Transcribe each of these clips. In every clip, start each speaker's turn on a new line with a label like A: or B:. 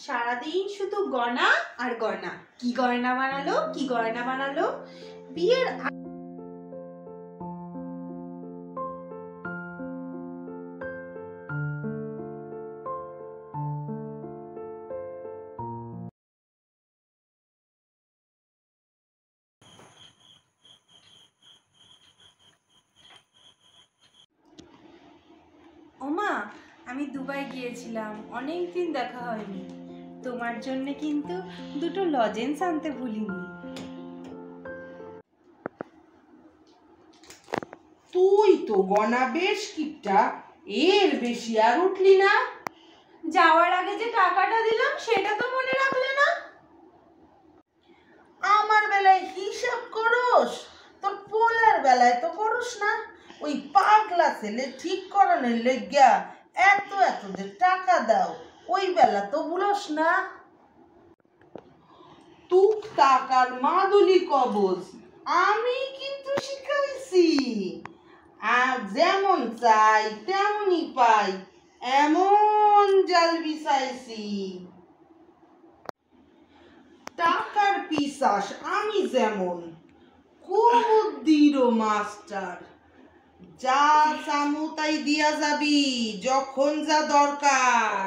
A: সারাদিন শুধু গয়না আর গয়না। কি গয়না বানালো, কি গয়না বানালো বিয়ের ওমা, আমি দুবাই গিয়েছিলাম, অনেক দিন দেখা হয়নি। তোমার জন্য কিন্তু দুটো লজেন্স আনতে ভুলিনি।
B: তুই তো গনা বেশ কিপটা, এর বেশি আর উঠলি না।
A: যাওয়ার আগে যে টাকাটা দিলাম সেটা তো মনে রাখলে না।
B: আমার বেলায় হিসাব করস, তোর পোলার বেলায় তো করস না। ওই পাগলা ছেলে ঠিক করানোর লেগিয়া এত এত যে টাকা দাও, ওই বেলা তো বুঝস না। তুক টাকার মাদুলি কবজ আমি কিন্তু শিখাইছি, আর যেমন চাই তেমনই পাই, এমন জাল বিছাইছি। টাকার পিশাচ আমি যেমন, কুবুদ্দির মাস্টার। যা চামু তাই দিয়া যাবি, যখন যা দরকার।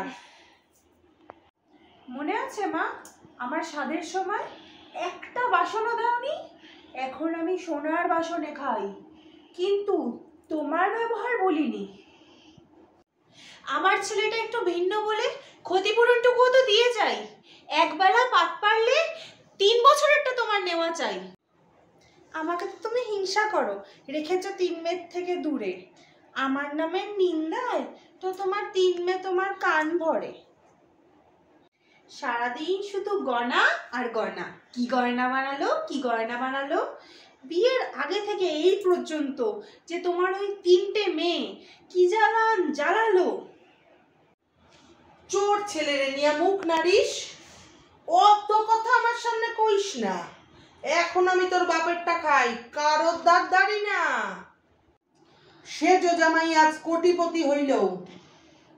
A: মনে আছে মা, আমার স্বাদের সময় একটা বাসনও দাওনি। এখন আমি সোনার বাসনে খাই, কিন্তু তোমার ব্যবহার বলিনি। আমার ছেলেটা একটু ভিন্ন বলে ক্ষতিপূরণটুকুও তো দিয়ে যাই। একবেলা পাত পারলে 3 বছরেরটা তোমার নেওয়া চাই। আমাকে তো তুমি হিংসা করো, রেখেছো 3 মেয়ের থেকে দূরে। আমার নামের নিন্দায় তো তোমার 3 মেয়ে তোমার কান ভরে। সারাদিন শুধু গয়না আর গয়না। কি গয়না বানালো, কি গয়না বানালো বিয়ের আগে থেকে এই পর্যন্ত, যে তোমার ওই 3টে মেয়ে কি জ্বালান জ্বালালো।
B: চোর ছেলেরে নিয়ে মুখ নারিস, অত কথা আমার সামনে কইস না। এখন আমি তোর বাপেরটা খাই, কারোর দাঁত দাঁড়ি না। সেজো জামাই আজ কোটিপতি হইলেও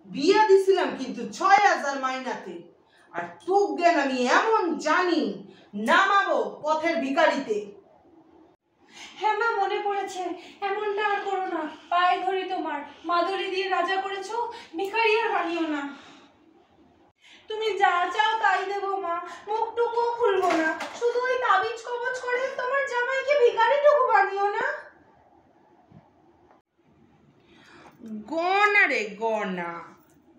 B: বিয়া দিছিলাম কিন্তু 6,000 মাইনাতে। আর তোক জ্ঞান আমি এমন জানি, নামাবো পথের ভিখারিতে।
A: হ্যাঁ মা, মনে পড়েছে। এমনটা আর করো না, পায়ে ধরি তোমার। মাদুলি দিয়ে রাজা করেছো, ভিখারি আর বানিও না। তুমি যা চাও তাই দেবো মা, মুখটুকু খুলবো না। শুধু ওই তাবিজ কবজ করে তোমার জামাইকে ভিখারিটুকু বানিও না।
B: গনা রে গনা,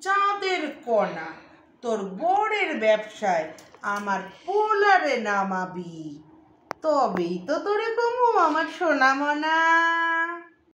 B: চাঁদের কণা, তোর বরের ব্যবসায় আমার পোলারে নামাবি, তবেই তো তোরে কমু আমার সোনা মনা।